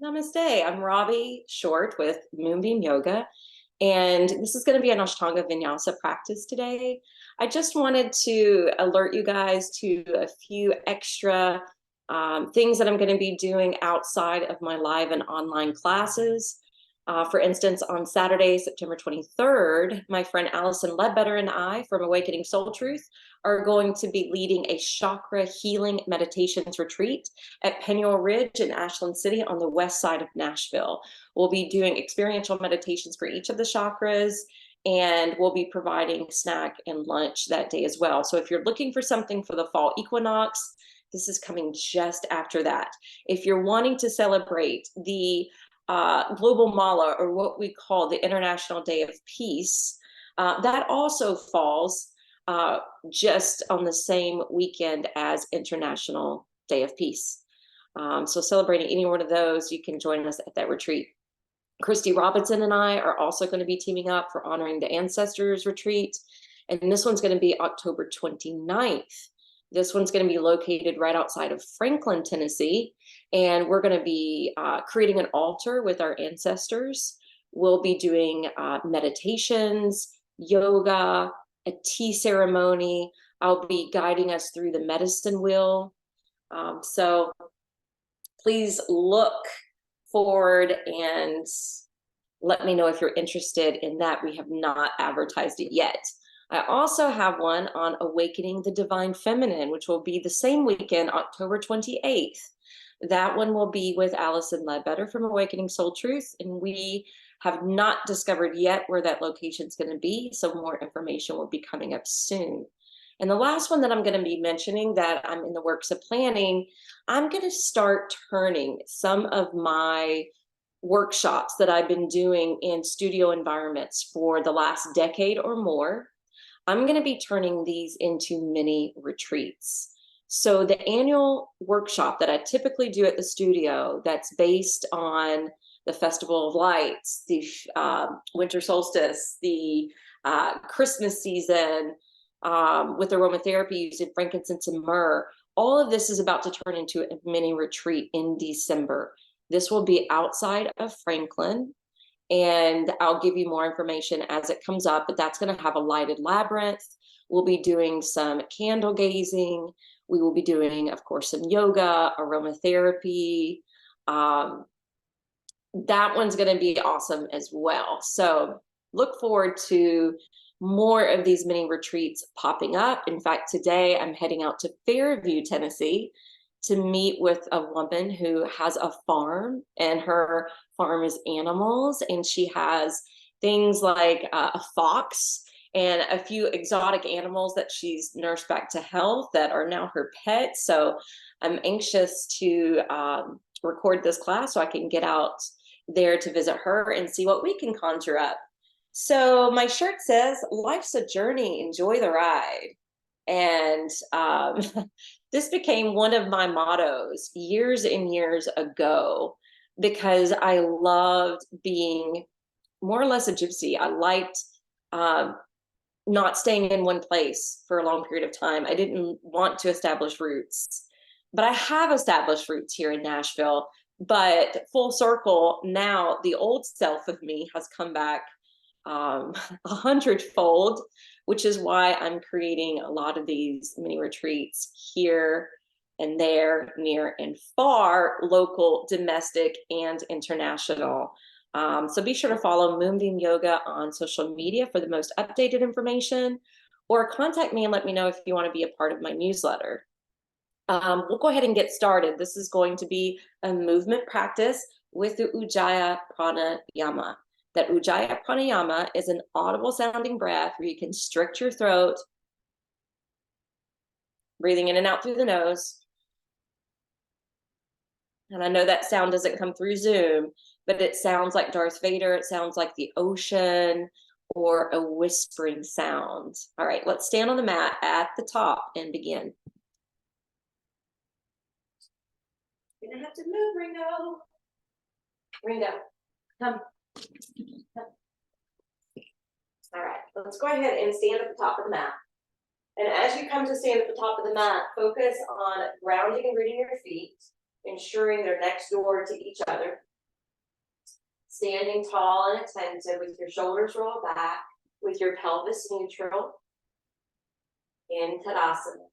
Namaste. I'm Robbie Short with Moonbeam Yoga, and this is going to be an Ashtanga Vinyasa practice today. I just wanted to alert you guys to a few extra things that I'm going to be doing outside of my live and online classes. For instance, on Saturday, September 23rd, my friend Allison Ledbetter and I from Awakening Soul Truth are going to be leading a chakra healing meditations retreat at Peniel Ridge in Ashland City on the west side of Nashville. We'll be doing experiential meditations for each of the chakras, and we'll be providing snack and lunch that day as well. So if you're looking for something for the fall equinox, this is coming just after that. If you're wanting to celebrate the Global Mala, or what we call the International Day of Peace, that also falls just on the same weekend as International Day of Peace. So celebrating any one of those, you can join us at that retreat. Christy Robinson and I are also going to be teaming up for Honoring the Ancestors retreat. And this one's going to be October 29th. This one's going to be located right outside of Franklin, Tennessee. And we're going to be creating an altar with our ancestors. We'll be doing meditations, yoga, a tea ceremony. I'll be guiding us through the medicine wheel. So please look forward and let me know if you're interested in that. We have not advertised it yet. I also have one on Awakening the Divine Feminine, which will be the same weekend, October 28th. That one will be with Allison Ledbetter from Awakening Soul Truth, and we have not discovered yet where that location is going to be, so more information will be coming up soon. And the last one that I'm going to be mentioning that I'm in the works of planning, I'm going to start turning some of my workshops that I've been doing in studio environments for the last decade or more. I'm going to be turning these into mini retreats. So the annual workshop that I typically do at the studio, that's based on the Festival of Lights, the winter solstice, the Christmas season, with aromatherapy using frankincense and myrrh, all of this is about to turn into a mini retreat in December. This will be outside of Franklin, and I'll give you more information as it comes up, but that's going to have a lighted labyrinth. We'll be doing some candle gazing. We will be doing, of course, some yoga, aromatherapy. That one's going to be awesome as well. So look forward to more of these mini retreats popping up. In fact, today I'm heading out to Fairview, Tennessee, to meet with a woman who has a farm, and her farm is animals, and she has things like a fox and a few exotic animals that she's nursed back to health that are now her pets. So I'm anxious to record this class so I can get out there to visit her and see what we can conjure up. So my shirt says, "Life's a journey, enjoy the ride." And this became one of my mottos years and years ago, because I loved being more or less a gypsy. I liked not staying in one place for a long period of time. I didn't want to establish roots, but I have established roots here in Nashville. But full circle, now the old self of me has come back 100-fold, which is why I'm creating a lot of these mini retreats here and there, near and far, local, domestic, and international. So be sure to follow Moonbeam Yoga on social media for the most updated information, or contact me and let me know if you want to be a part of my newsletter. We'll go ahead and get started. This is going to be a movement practice with the Ujjayi Pranayama. That Ujjayi Pranayama is an audible sounding breath where you constrict your throat, breathing in and out through the nose. And I know that sound doesn't come through Zoom, but it sounds like Darth Vader. It sounds like the ocean, or a whispering sound. All right, let's stand on the mat at the top and begin. You're gonna have to move, Ringo. Ringo, come. All right, let's go ahead and stand at the top of the mat. And as you come to stand at the top of the mat, focus on grounding and rooting your feet, ensuring they're next door to each other. Standing tall and attentive with your shoulders rolled back, with your pelvis neutral in Tadasana.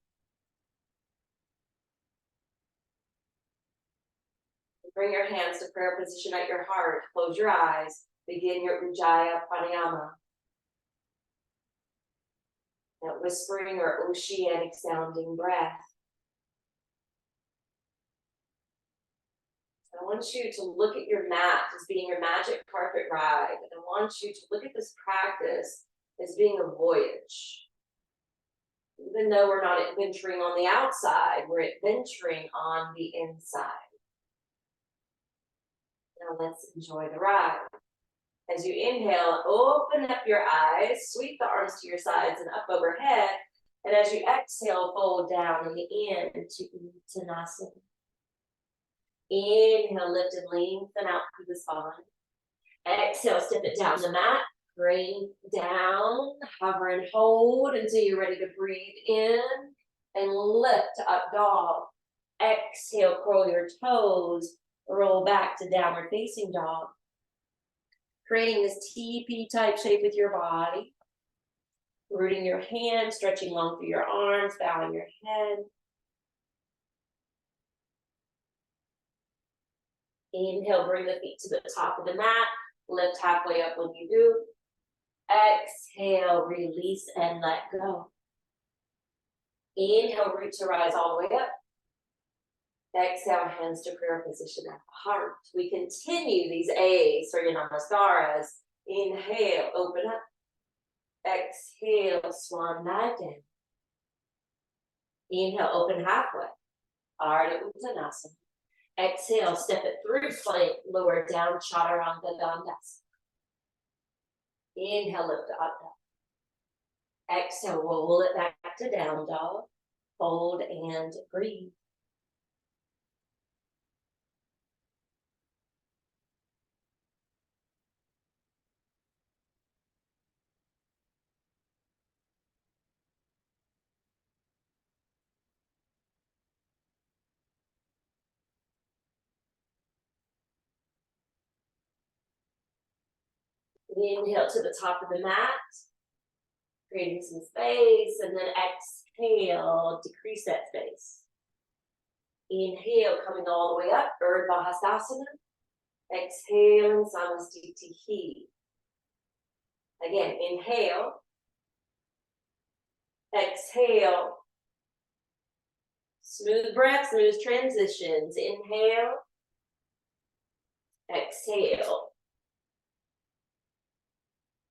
Bring your hands to prayer position at your heart. Close your eyes. Begin your Ujjayi Pranayama. That whispering or oceanic sounding breath. I want you to look at your mat as being your magic carpet ride. I want you to look at this practice as being a voyage. Even though we're not adventuring on the outside, we're adventuring on the inside. Now let's enjoy the ride. As you inhale, open up your eyes, sweep the arms to your sides and up overhead. And as you exhale, fold down in the end to Uttanasana. Inhale, lift and lengthen out through the spine. Exhale, step it down the mat. Bring down, hover and hold until you're ready to breathe in. And lift to up dog. Exhale, curl your toes. Roll back to downward facing dog. Creating this TP type shape with your body. Rooting your hands, stretching long through your arms, bowing your head. Inhale, bring the feet to the top of the mat. Lift halfway up when you do. Exhale, release and let go. Inhale, root to rise all the way up. Exhale, hands to prayer position at the heart. We continue these A's, Surya Namaskaras. Inhale, open up. Exhale, swan dive down. Inhale, open halfway. Ardha Uttanasana. Exhale, step it through plank, lower down, Chaturanga Dandasana. Inhale, lift up dog. Exhale, roll it back to down dog. Hold and breathe. Inhale to the top of the mat, creating some space, and then exhale, decrease that space. Inhale, coming all the way up, Urdhva Hastasana. Exhale, Samastitihi. Again, inhale. Exhale. Smooth breath, smooth transitions. Inhale. Exhale.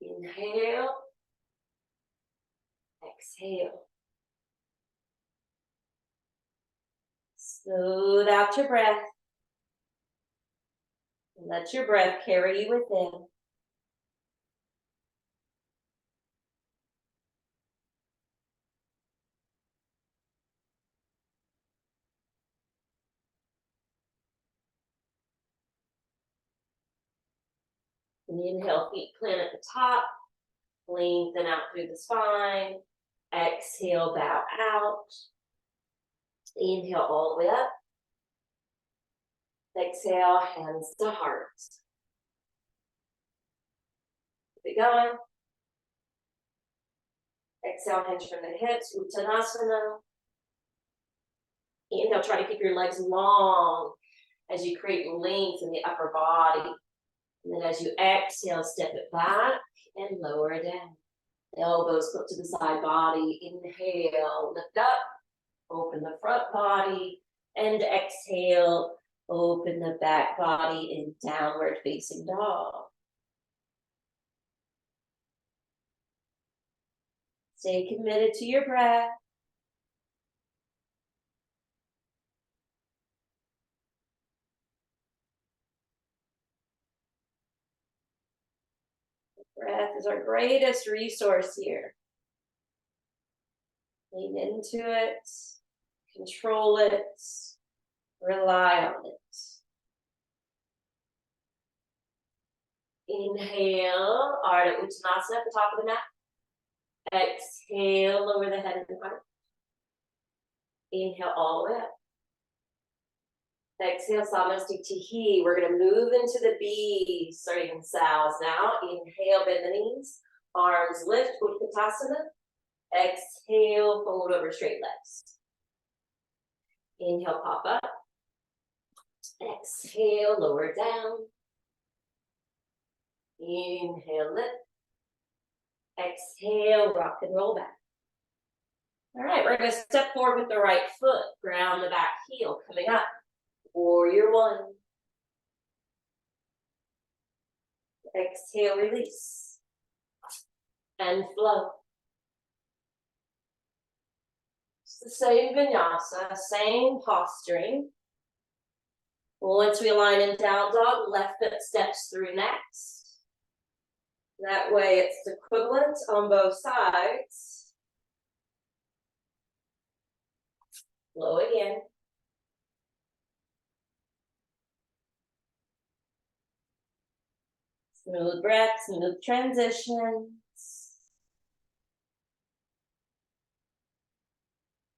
Inhale. Exhale. Smooth out your breath. Let your breath carry you within. Inhale, feet plant at the top. Lengthen out through the spine. Exhale, bow out. Inhale all the way up. Exhale, hands to heart. Keep it going. Exhale, hinge from the hips, Uttanasana. Inhale, try to keep your legs long as you create length in the upper body. And then as you exhale, step it back and lower it down. Elbows flip to the side body. Inhale, lift up, open the front body, and exhale, open the back body in downward facing dog. Stay committed to your breath. Breath is our greatest resource here. Lean into it, control it, rely on it. Inhale, Ardha Uttanasana at the top of the mat. Exhale, lower the head and heart. Inhale all the way up. Exhale, Samasthiti. We're going to move into the B, starting in sows now. Inhale, bend the knees. Arms lift, Utkatasana. Exhale, fold over straight legs. Inhale, pop up. Exhale, lower down. Inhale, lift. Exhale, rock and roll back. All right, we're going to step forward with the right foot. Ground the back heel coming up. Warrior one. Exhale, release. And flow. It's the same vinyasa, same posturing. Once we align in down dog, left foot steps through next. That way it's equivalent on both sides. Flow again. Smooth breath, smooth transitions.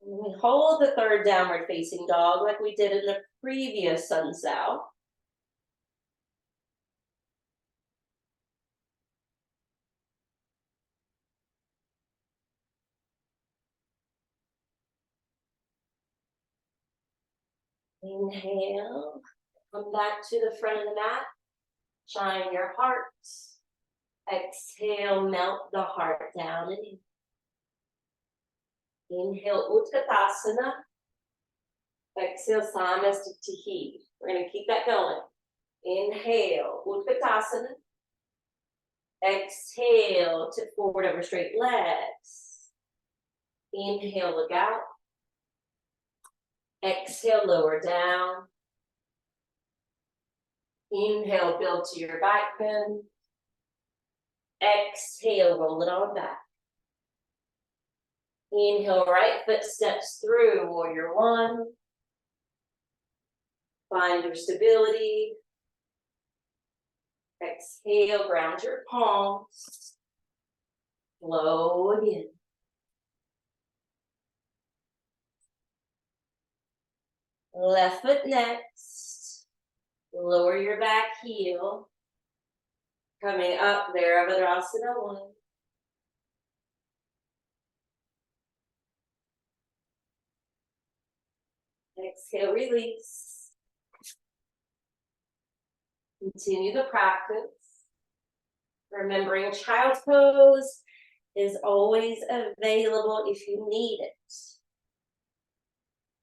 And we hold the third downward facing dog like we did in the previous sun sow. Inhale, come back to the front of the mat, shine your heart. Exhale, melt the heart down and in. Inhale, Utkatasana. Exhale, Samasthiti. We're going to keep that going. Inhale, Utkatasana. Exhale, tip forward over straight legs. Inhale, look out. Exhale, lower down. Inhale, build to your back bend. Exhale, roll it on back. Inhale, right foot steps through, warrior one. Find your stability. Exhale, ground your palms. Flow again. Left foot next. Lower your back heel. Coming up, Virabhadrasana one. Exhale, release. Continue the practice. Remembering child's pose is always available if you need it.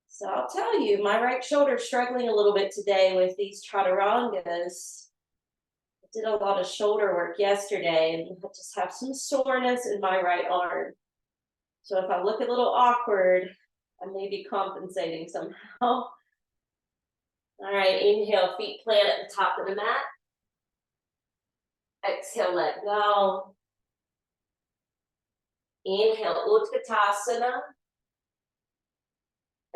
So I'll tell you, my right shoulder is struggling a little bit today with these chaturangas. I did a lot of shoulder work yesterday and I just have some soreness in my right arm. So if I look a little awkward, I may be compensating somehow. All right, inhale, feet plant at the top of the mat. Exhale, let go. Inhale, Utkatasana.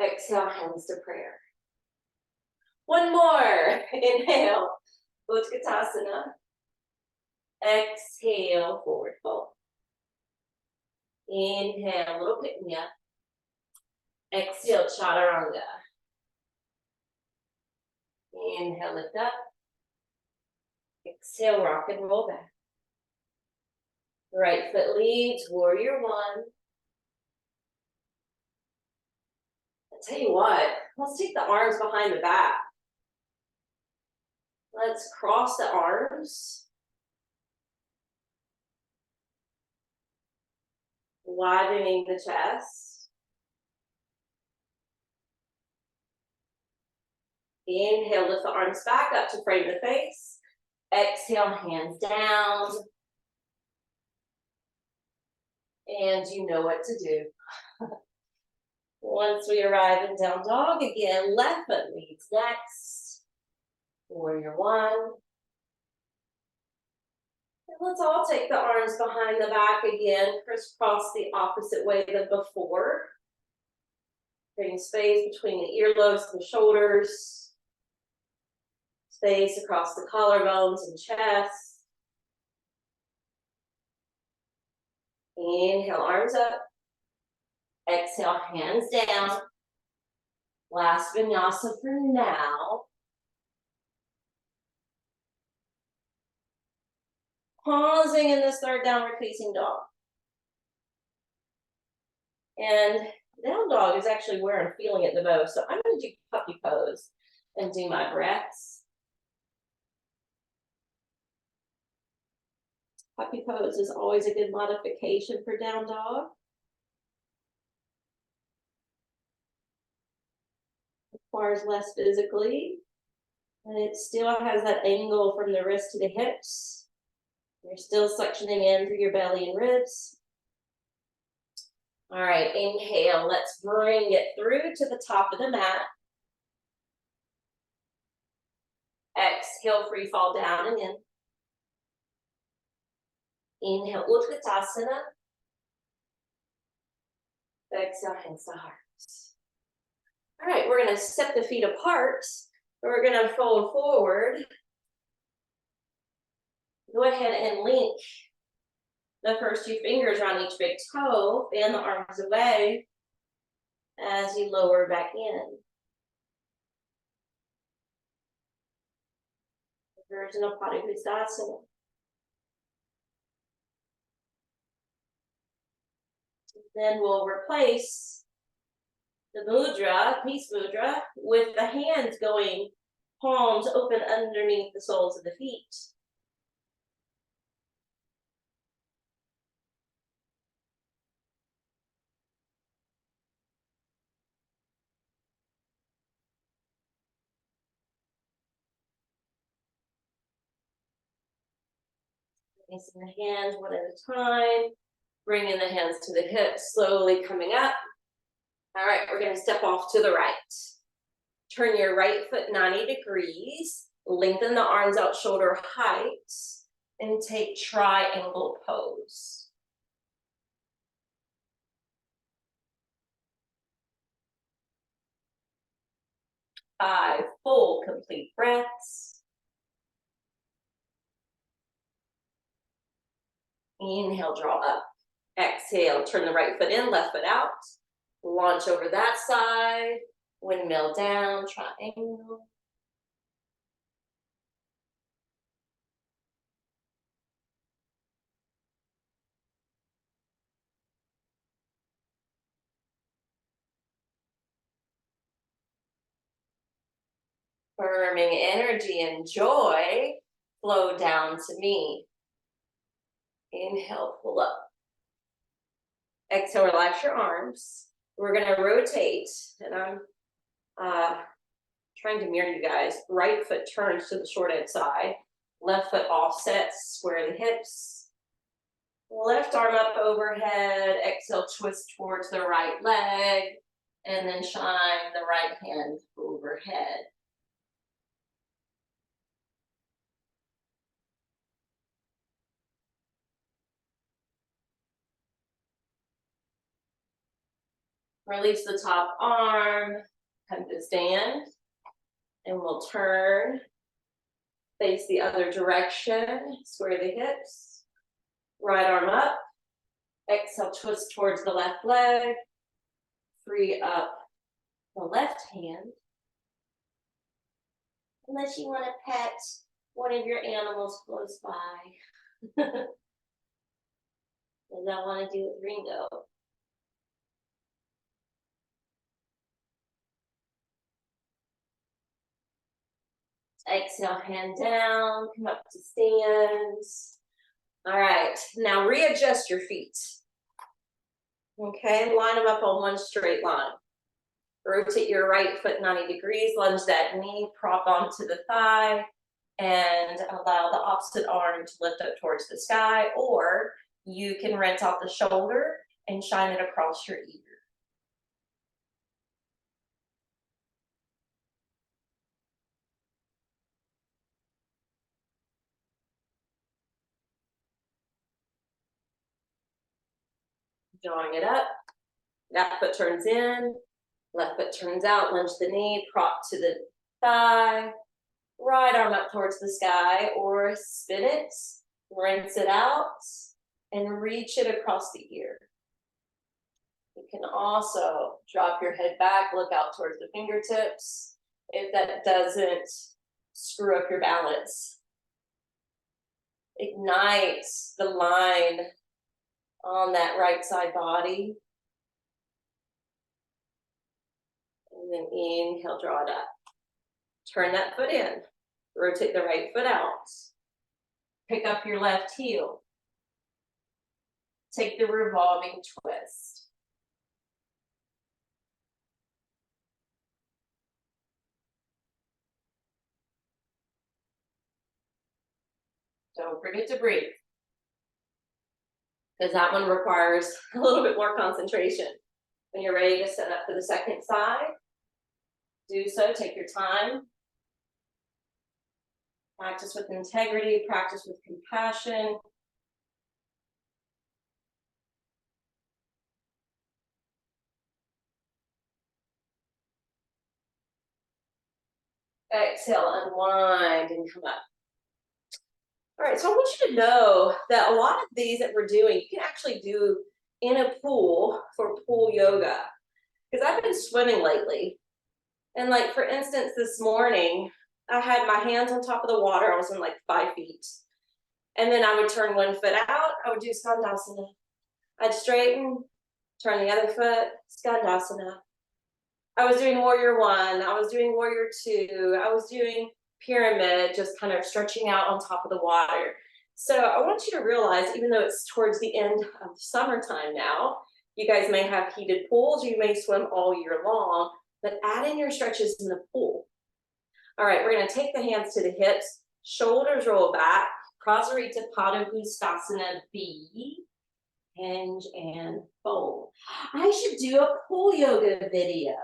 Exhale, hands to prayer. One more. Inhale, Utkatasana. Exhale, forward fold. Inhale, little pick me up. Exhale, chaturanga. Inhale, lift up. Exhale, rock and roll back. Right foot leads, warrior one. I'll tell you what, let's take the arms behind the back. Let's cross the arms. Widening the chest. Inhale, lift the arms back up to frame the face. Exhale, hands down. And you know what to do. Once we arrive in down dog, again, left foot leads next. Warrior one. And let's all take the arms behind the back again, crisscross the opposite way than before. Creating space between the earlobes and the shoulders. Space across the collarbones and chest. Inhale, arms up. Exhale, hands down. Last vinyasa for now. Pausing in this third downward facing dog. And down dog is actually where I'm feeling it the most. So I'm going to do puppy pose and do my breaths. Puppy pose is always a good modification for down dog. Requires less physically. And it still has that angle from the wrist to the hips. You're still suctioning in through your belly and ribs. All right, inhale. Let's bring it through to the top of the mat. Exhale, free fall down and in. Inhale, Utkatasana. Exhale, hands to heart. All right, we're going to step the feet apart. We're going to fold forward. Go ahead and link the first two fingers around each big toe. Fan the arms away as you lower back in. Version of Padangusthasana. Then we'll replace the mudra, peace mudra, with the hands going palms open underneath the soles of the feet. Placing the hands one at a time, bringing the hands to the hips, slowly coming up. All right, we're going to step off to the right. Turn your right foot 90 degrees, lengthen the arms out shoulder height, and take triangle pose. Five full complete breaths. Inhale, draw up. Exhale, turn the right foot in, left foot out. Launch over that side. Windmill down, triangle. Firming energy and joy, flow down to me. Inhale, pull up. Exhale, relax your arms. We're going to rotate, and I'm trying to mirror you guys. Right foot turns to the short edge side. Left foot offsets, square the hips. Left arm up overhead. Exhale, twist towards the right leg. And then shine the right hand overhead. Release the top arm, come to stand, and we'll turn, face the other direction, square the hips, right arm up, exhale, twist towards the left leg, free up the left hand. Unless you want to pet one of your animals close by. Does that want to do with Ringo? Exhale, hand down, come up to stands. All right, now readjust your feet. Okay, line them up on one straight line. Rotate your right foot 90 degrees, lunge that knee, prop onto the thigh, and allow the opposite arm to lift up towards the sky, or you can rent out the shoulder and shine it across your ear. Drawing it up, that foot turns in, left foot turns out, lunge the knee, prop to the thigh, right arm up towards the sky, or spin it, rinse it out, and reach it across the ear. You can also drop your head back, look out towards the fingertips, if that doesn't screw up your balance. Ignite the line on that right side body. And then inhale, draw it up. Turn that foot in. Rotate the right foot out. Pick up your left heel. Take the revolving twist. Don't forget to breathe, because that one requires a little bit more concentration. When you're ready to set up for the second side, do so, take your time. Practice with integrity, practice with compassion. Exhale, unwind and come up. All right, so I want you to know that a lot of these that we're doing, you can actually do in a pool for pool yoga. Because I've been swimming lately. And like, for instance, this morning, I had my hands on top of the water. I was in like 5 feet. And then I would turn one foot out. I would do Skandasana. I'd straighten, turn the other foot, Skandasana. I was doing warrior one. I was doing warrior two. I was doing pyramid, just kind of stretching out on top of the water. So I want you to realize, even though it's towards the end of summertime now, you guys may have heated pools, you may swim all year long, but add in your stretches in the pool. All right, we're gonna take the hands to the hips, shoulders roll back, Prasarita Padangusthasana B, hinge and fold. I should do a pool yoga video.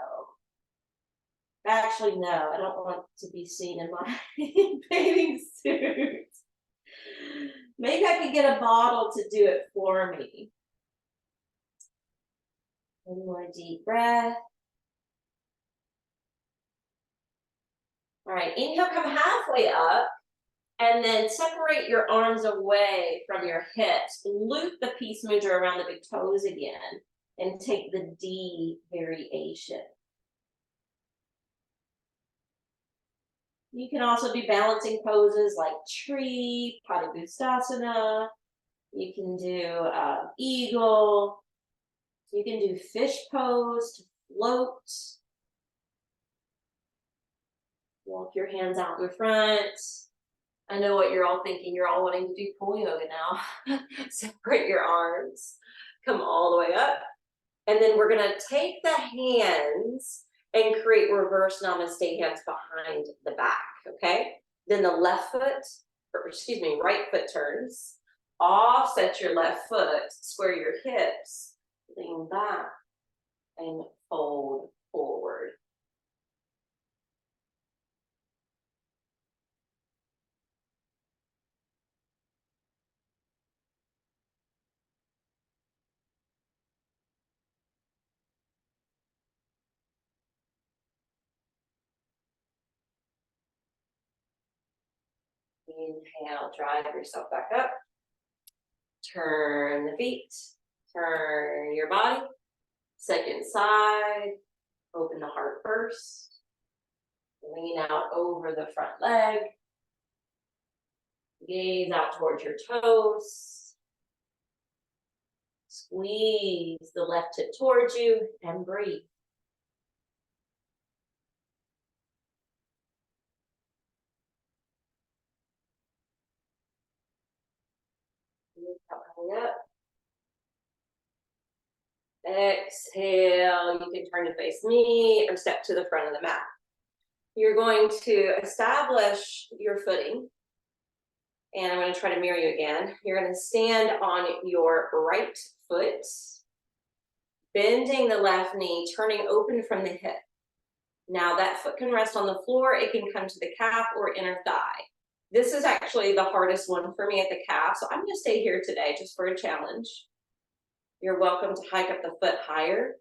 Actually, no, I don't want to be seen in my bathing suit. Maybe I could get a bottle to do it for me. One more deep breath. All right, inhale, come halfway up, and then separate your arms away from your hips. Loop the peace mudra around the big toes again, and take the D variation. You can also do balancing poses like tree, Padangusthasana. You can do eagle. You can do fish pose to float. Walk your hands out in front. I know what you're all thinking. You're all wanting to do pool yoga now. Separate your arms. Come all the way up. And then we're going to take the hands and create reverse namaste hands behind the back, okay? Then the left foot, or excuse me, right foot turns. Offset your left foot, square your hips, lean back, and fold forward. Inhale, drive yourself back up. Turn the feet, turn your body. Second side, open the heart first. Lean out over the front leg. Gaze out towards your toes. Squeeze the left hip towards you and breathe. Up. Exhale, you can turn to face me or step to the front of the mat. You're going to establish your footing. And I'm going to try to mirror you again. You're going to stand on your right foot, bending the left knee, turning open from the hip. Now that foot can rest on the floor, it can come to the calf or inner thigh. This is actually the hardest one for me at the calf, so I'm going to stay here today just for a challenge. You're welcome to hike up the foot higher.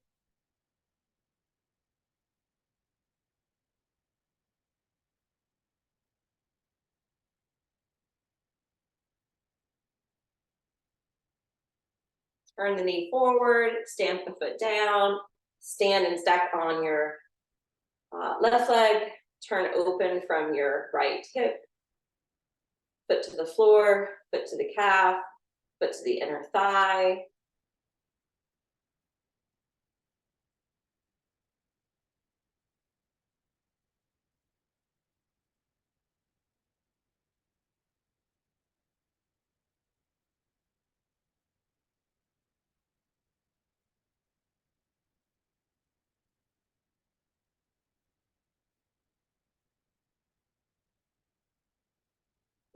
Turn the knee forward, stamp the foot down, stand and stack on your left leg, turn open from your right hip. Foot to the floor, foot to the calf, foot to the inner thigh.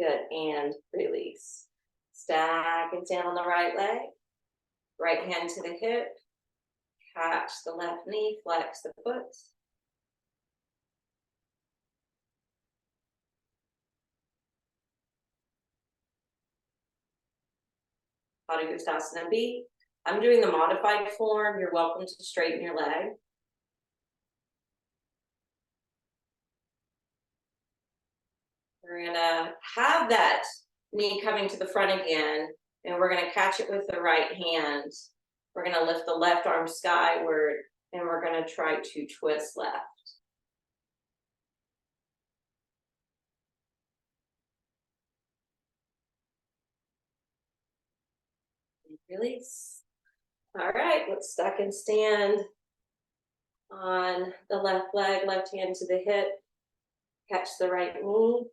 Good, and release. Stack it down on the right leg. Right hand to the hip. Catch the left knee, flex the foot. Uttanasana B. I'm doing the modified form. You're welcome to straighten your leg. We're gonna have that knee coming to the front again, and we're gonna catch it with the right hand. We're gonna lift the left arm skyward, and we're gonna try to twist left. Release. All right, let's stack and stand on the left leg, left hand to the hip. Catch the right knee.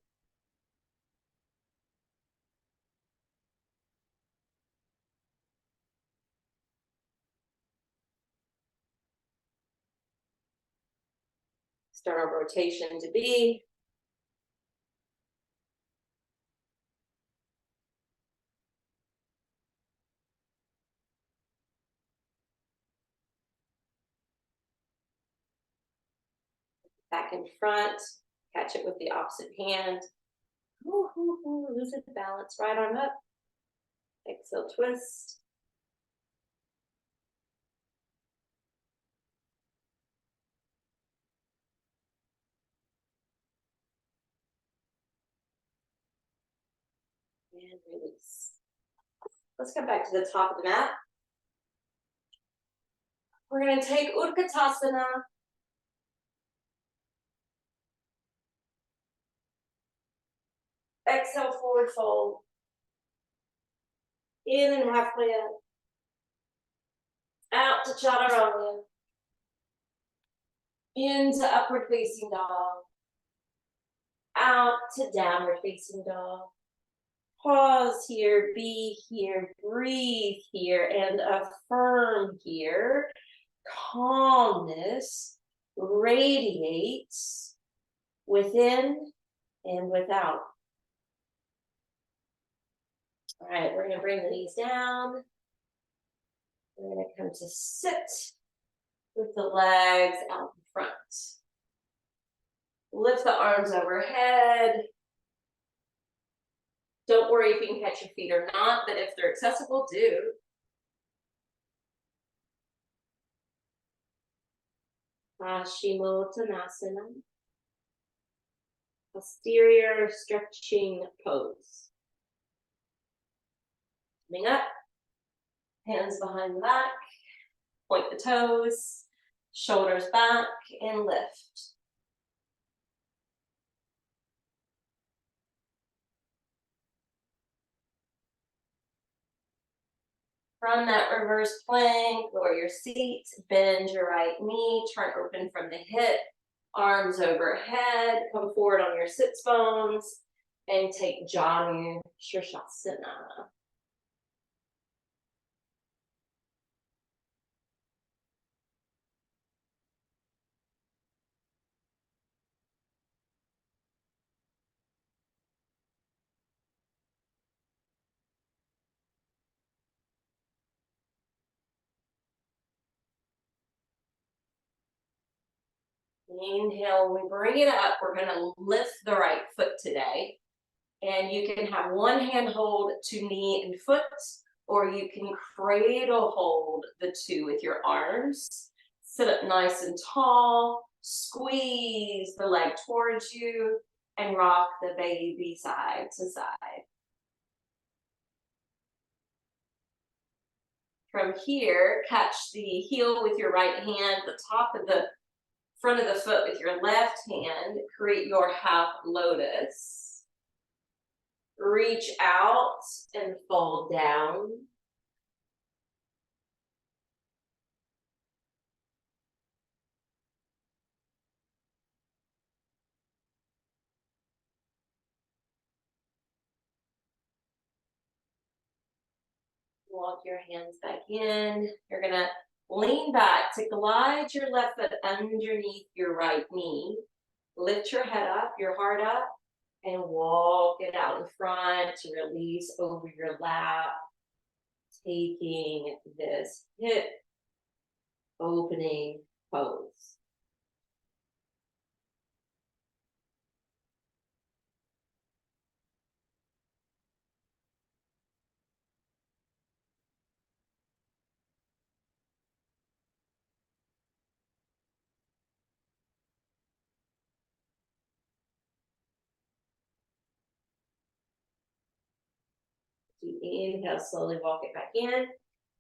Start our rotation to B. Back in front, catch it with the opposite hand. Loosen the balance, right arm up. Exhale, twist. And release. Let's come back to the top of the mat. We're going to take Utkatasana. Exhale, forward fold. In and halfway up. Out to Chaturanga. Into upward facing dog. Out to downward facing dog. Pause here, be here, breathe here, and affirm here. Calmness radiates within and without. All right, we're going to bring the knees down. We're going to come to sit with the legs out in front. Lift the arms overhead. Don't worry if you can catch your feet or not, but if they're accessible, do. Uttanasana. Posterior stretching pose. Coming up, hands behind the back, point the toes, shoulders back, and lift. From that reverse plank, lower your seat, bend your right knee, turn open from the hip, arms overhead, come forward on your sits bones, and take Janu Shirshasana. Inhale, we bring it up. We're going to lift the right foot today. And you can have one hand hold to knee and foot, or you can cradle hold the two with your arms. Sit up nice and tall, squeeze the leg towards you, and rock the baby side to side. From here, catch the heel with your right hand, the top of the front of the foot with your left hand. Create your half lotus. Reach out and fold down. Walk your hands back in. You're gonna lean back to glide your left foot underneath your right knee. Lift your head up, your heart up, and walk it out in front to release over your lap, taking this hip opening pose. You inhale, slowly walk it back in.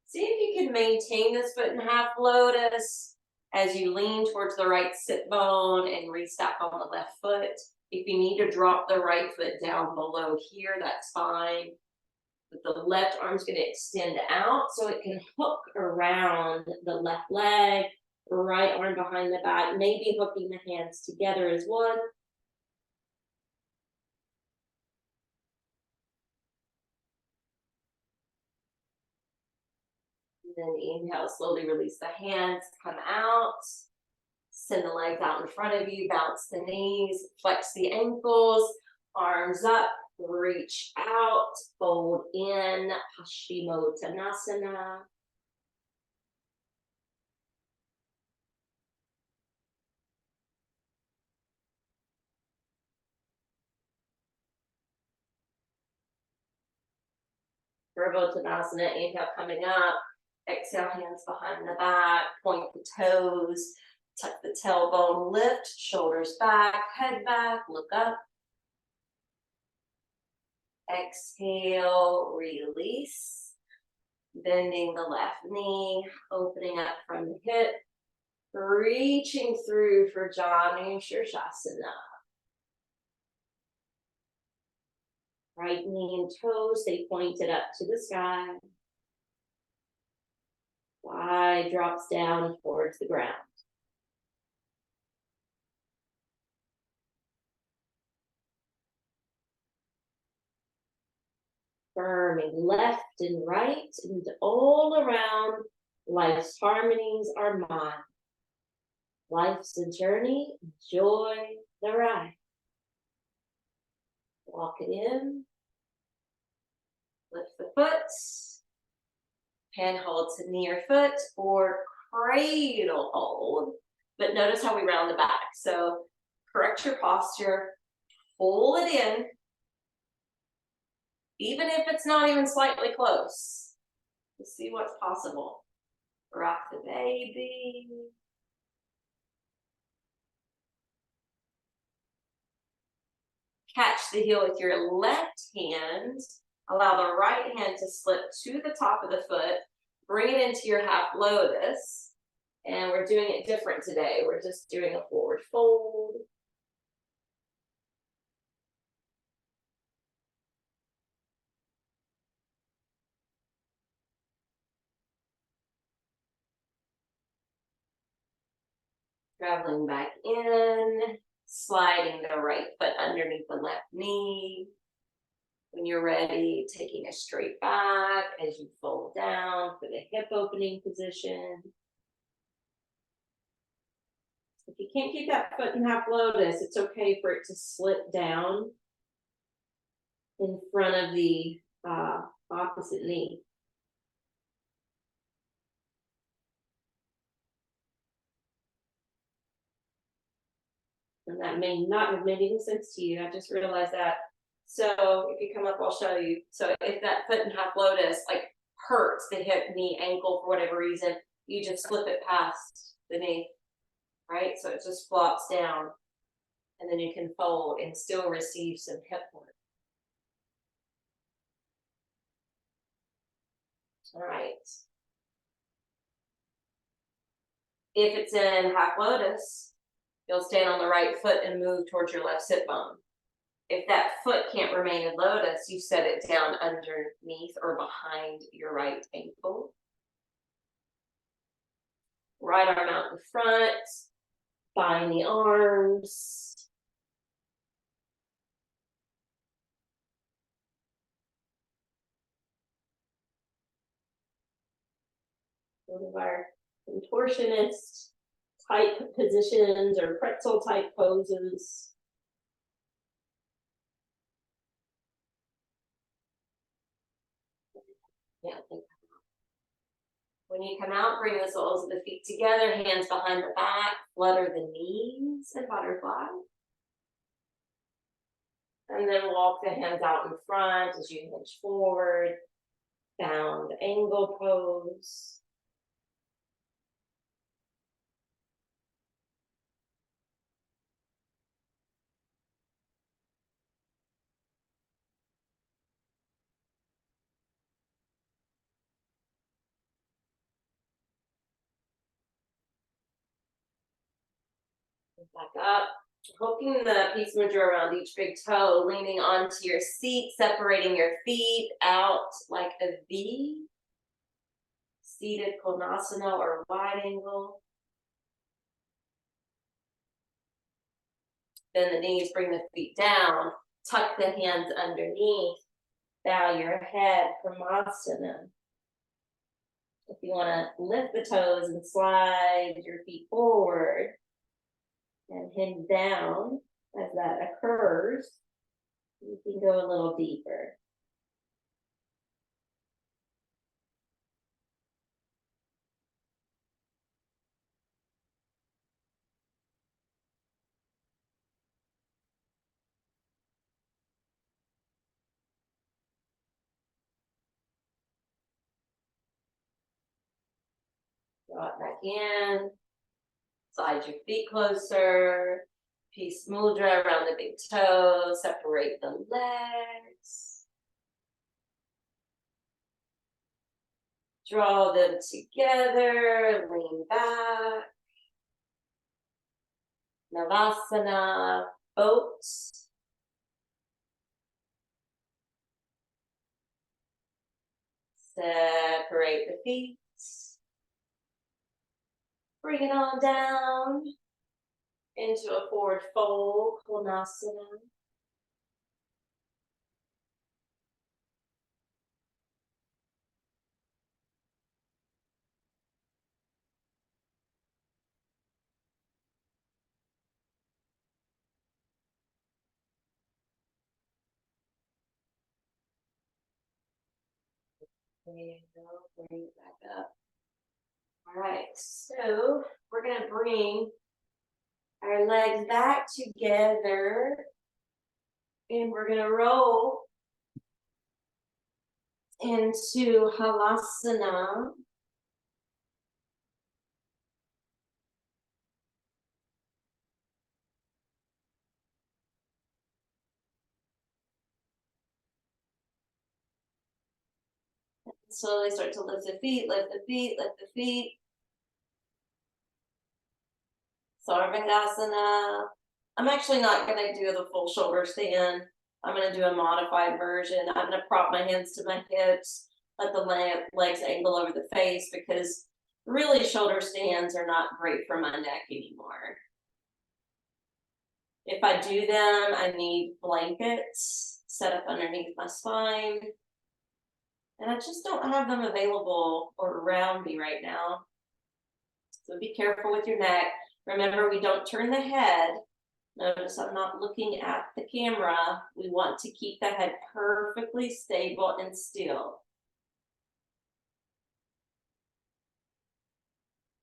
See if you can maintain this foot in half lotus as you lean towards the right sit bone and restep on the left foot. If you need to drop the right foot down below here, that's fine. But the left arm's going to extend out so it can hook around the left leg, right arm behind the back, maybe hooking the hands together as one. And then inhale, slowly release the hands, come out. Send the legs out in front of you, bounce the knees, flex the ankles, arms up, reach out, fold in, Paschimottanasana. Virabhadrasana, inhale coming up, exhale hands behind the back, point the toes, tuck the tailbone, lift, shoulders back, head back, look up. Exhale, release, bending the left knee, opening up from the hip, reaching through for Janu Shirshasana. Right knee and toes, stay pointed up to the sky. Wide drops down towards the ground. Firming left and right and all around. Life's harmonies are mine. Life's a journey, enjoy the ride. Walk it in. Lift the foot. Hand hold to knee or foot or cradle hold. But notice how we round the back. So correct your posture, pull it in, even if it's not even slightly close. Let's see what's possible. Rock the baby. Catch the heel with your left hand. Allow the right hand to slip to the top of the foot. Bring it into your half lotus. And we're doing it different today. We're just doing a forward fold. Traveling back in, sliding the right foot underneath the left knee. When you're ready, taking a straight back as you fold down for the hip opening position. If you can't keep that foot in half lotus, it's okay for it to slip down in front of the opposite knee. And that may not have made any sense to you. I just realized that. So if you come up, I'll show you. So if that foot in half lotus like hurts the hip, knee, ankle for whatever reason, you just slip it past the knee, right? So it just flops down, and then you can fold and still receive some hip work. All right. If it's in half lotus, you'll stand on the right foot and move towards your left sit bone. If that foot can't remain in lotus, you set it down underneath or behind your right ankle. Right arm out in front, bind the arms. One of our contortionist type positions or pretzel type poses. Yeah, when you come out, bring the soles of the feet together, hands behind the back, flutter the knees and butterfly. And then walk the hands out in front as you hinge forward, bound angle pose. Back up, hooking the piece mudra around each big toe, leaning onto your seat, separating your feet out like a V. Seated konasana or wide angle. Bend the knees, bring the feet down, tuck the hands underneath, bow your head, Pramasana. If you want to lift the toes and slide your feet forward and hinge down as that occurs, you can go a little deeper. Draw it back in. Slide your feet closer. Peace mudra around the big toes. Separate the legs. Draw them together. Lean back. Navasana, boat. Separate the feet. Bring it on down into a forward fold, Konasana. There you go, bring it back up. All right, so we're gonna bring our legs back together and we're gonna roll into Halasana. Slowly start to lift the feet, lift the feet, lift the feet. Sarvangasana. I'm actually not going to do the full shoulder stand. I'm going to do a modified version. I'm going to prop my hands to my hips, let the legs angle over the face, because really shoulder stands are not great for my neck anymore. If I do them, I need blankets set up underneath my spine. And I just don't have them available or around me right now. So be careful with your neck. Remember, we don't turn the head. Notice I'm not looking at the camera. We want to keep the head perfectly stable and still.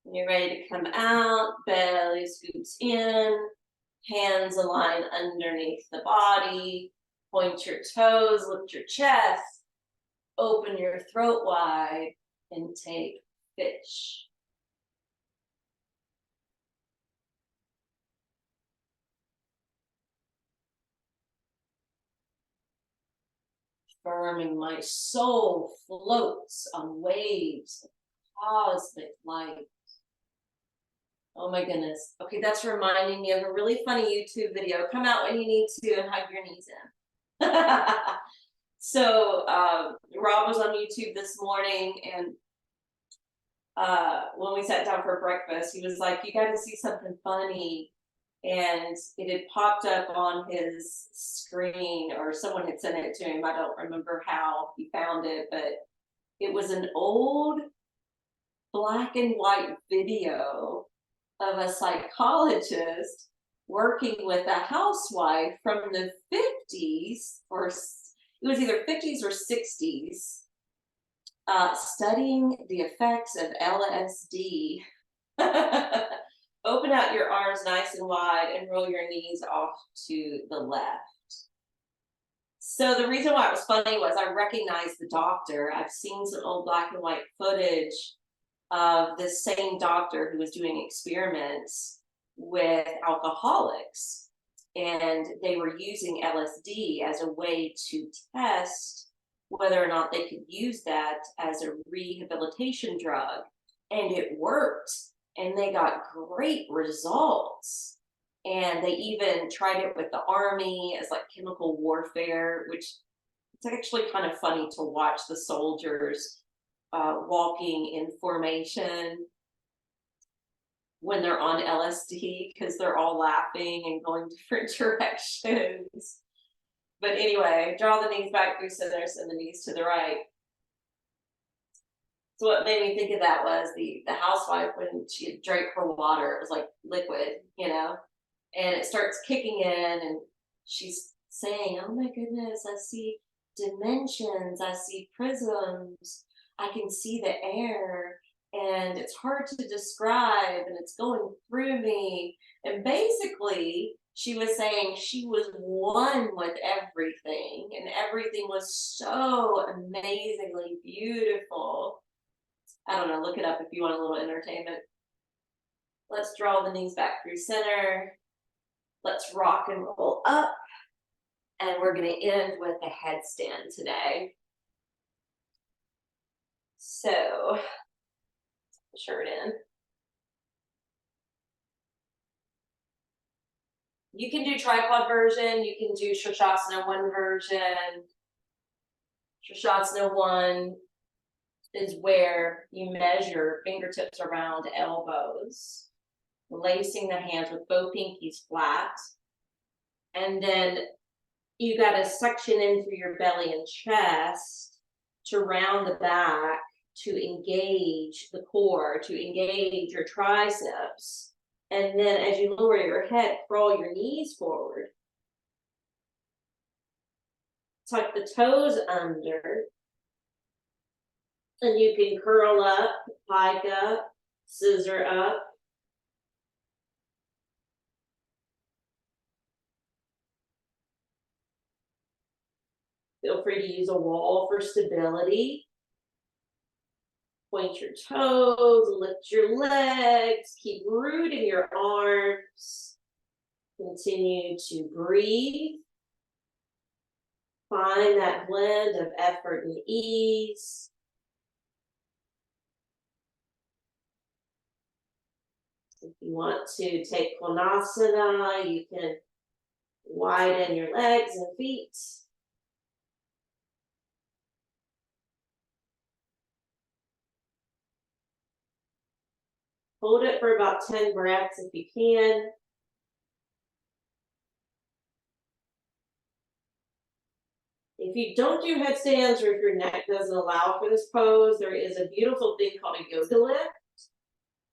When you're ready to come out, belly scoops in, hands align underneath the body, point your toes, lift your chest, open your throat wide, and take fish. Affirming my soul floats on waves of cosmic light. Oh my goodness. Okay, that's reminding me of a really funny YouTube video. Come out when you need to and hug your knees in. So Rob was on YouTube this morning, and when we sat down for breakfast, he was like, "You got to see something funny." And it had popped up on his screen, or someone had sent it to him. I don't remember how he found it, but it was an old black and white video of a psychologist working with a housewife from the 50s, or it was either 50s or 60s, studying the effects of LSD. Open out your arms nice and wide and roll your knees off to the left. So the reason why it was funny was I recognized the doctor. I've seen some old black and white footage of this same doctor who was doing experiments with alcoholics. And they were using LSD as a way to test whether or not they could use that as a rehabilitation drug. And it worked. And they got great results. And they even tried it with the army as like chemical warfare, which it's actually kind of funny to watch the soldiers walking in formation when they're on LSD, because they're all laughing and going different directions. But anyway, draw the knees back through center, send the knees to the right. So what made me think of that was the housewife, when she had drank her water, it was like liquid, you know, and it starts kicking in, and she's saying, "Oh my goodness, I see dimensions, I see prisms, I can see the air, and it's hard to describe, and it's going through me." And basically, she was saying she was one with everything, and everything was so amazingly beautiful. I don't know, look it up if you want a little entertainment. Let's draw the knees back through center. Let's rock and roll up. And we're going to end with a headstand today. So, shirt in. You can do tripod version. You can do Shastasana 1 version. Shastasana 1 is where you measure fingertips around elbows, lacing the hands with both pinkies flat. And then you got to suction in through your belly and chest to round the back, to engage the core, to engage your triceps. And then as you lower your head, crawl your knees forward. Tuck the toes under. And you can curl up, pike up, scissor up. Feel free to use a wall for stability. Point your toes, lift your legs, keep rooting your arms. Continue to breathe. Find that blend of effort and ease. If you want to take Konasana, you can widen your legs and feet. Hold it for about 10 breaths if you can. If you don't do headstands, or if your neck doesn't allow for this pose, there is a beautiful thing called a yoga lift.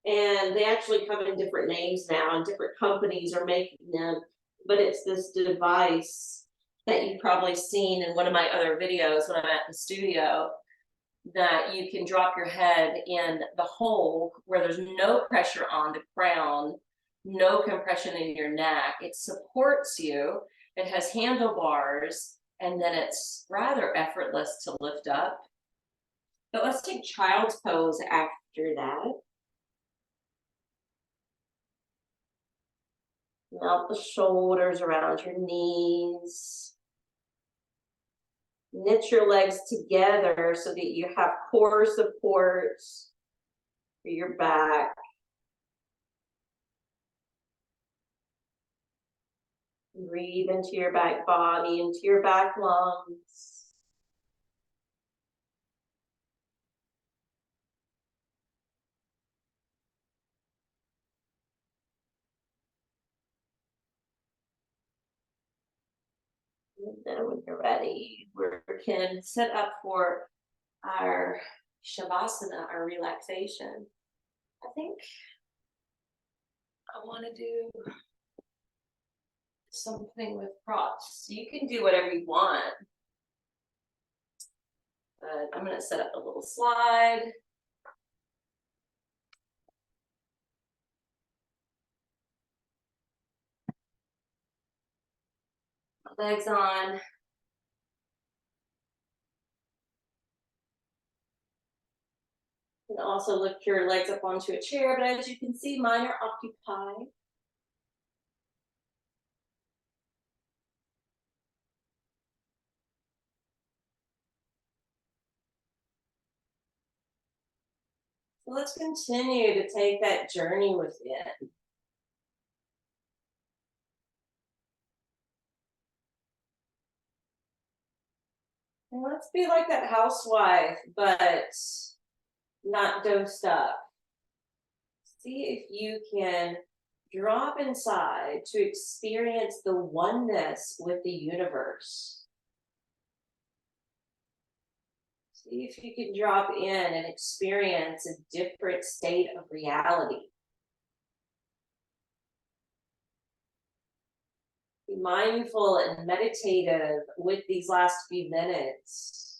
And they actually come in different names now, and different companies are making them. But it's this device that you've probably seen in one of my other videos when I'm at the studio, that you can drop your head in the hole where there's no pressure on the crown, no compression in your neck. It supports you. It has handlebars, and then it's rather effortless to lift up. But let's take child's pose after that. Melt the shoulders around your knees. Knit your legs together so that you have core support for your back. Breathe into your back body, into your back lungs. And then when you're ready, we can set up for our Shavasana, our relaxation. I think I want to do something with props. You can do whatever you want, but I'm going to set up a little slide. Legs on. You can also lift your legs up onto a chair, but as you can see, mine are occupied. So let's continue to take that journey within. And let's be like that housewife, but not dosed up. See if you can drop inside to experience the oneness with the universe. See if you can drop in and experience a different state of reality. Be mindful and meditative with these last few minutes.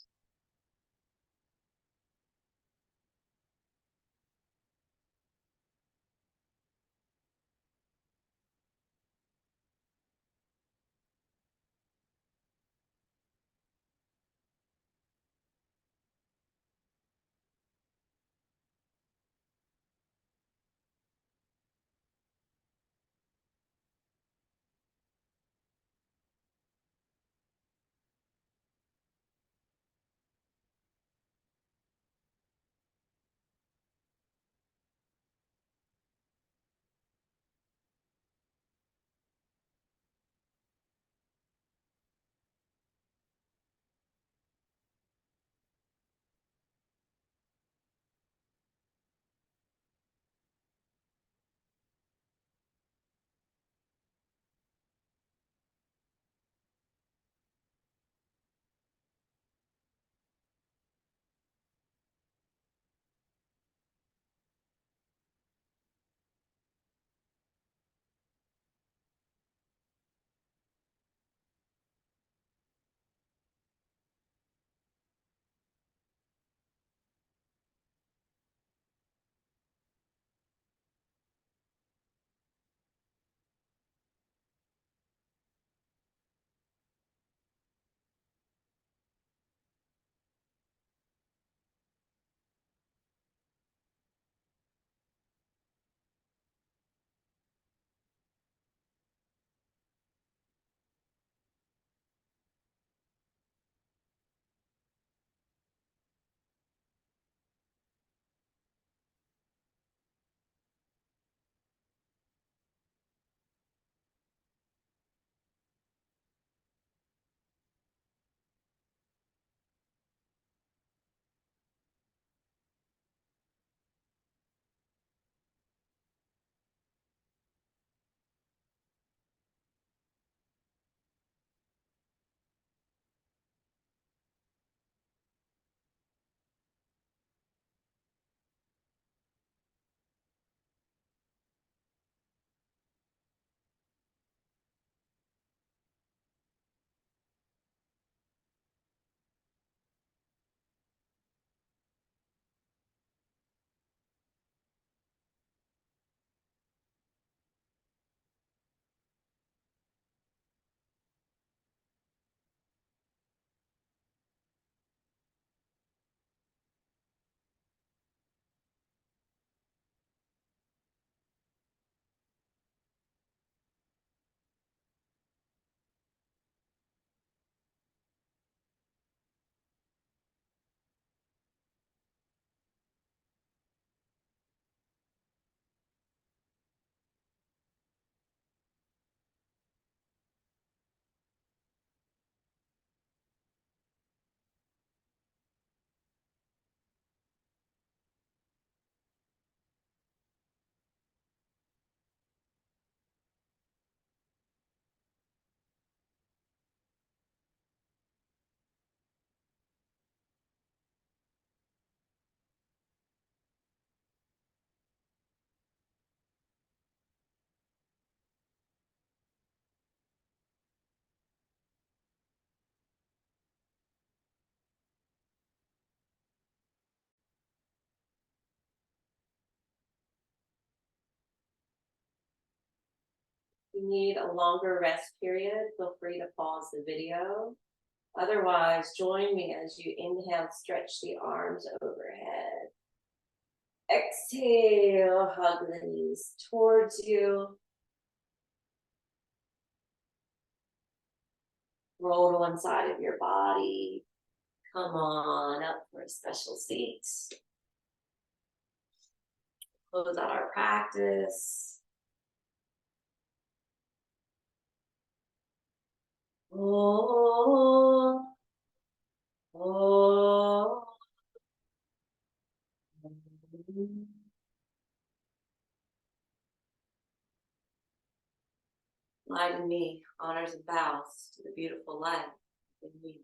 If you need a longer rest period, feel free to pause the video. Otherwise, join me as you inhale, stretch the arms overhead. Exhale, hug the knees towards you. Roll to one side of your body. Come on up for a special seat. Close out our practice. Oh, oh. Light in me honors and bows to the beautiful light in me.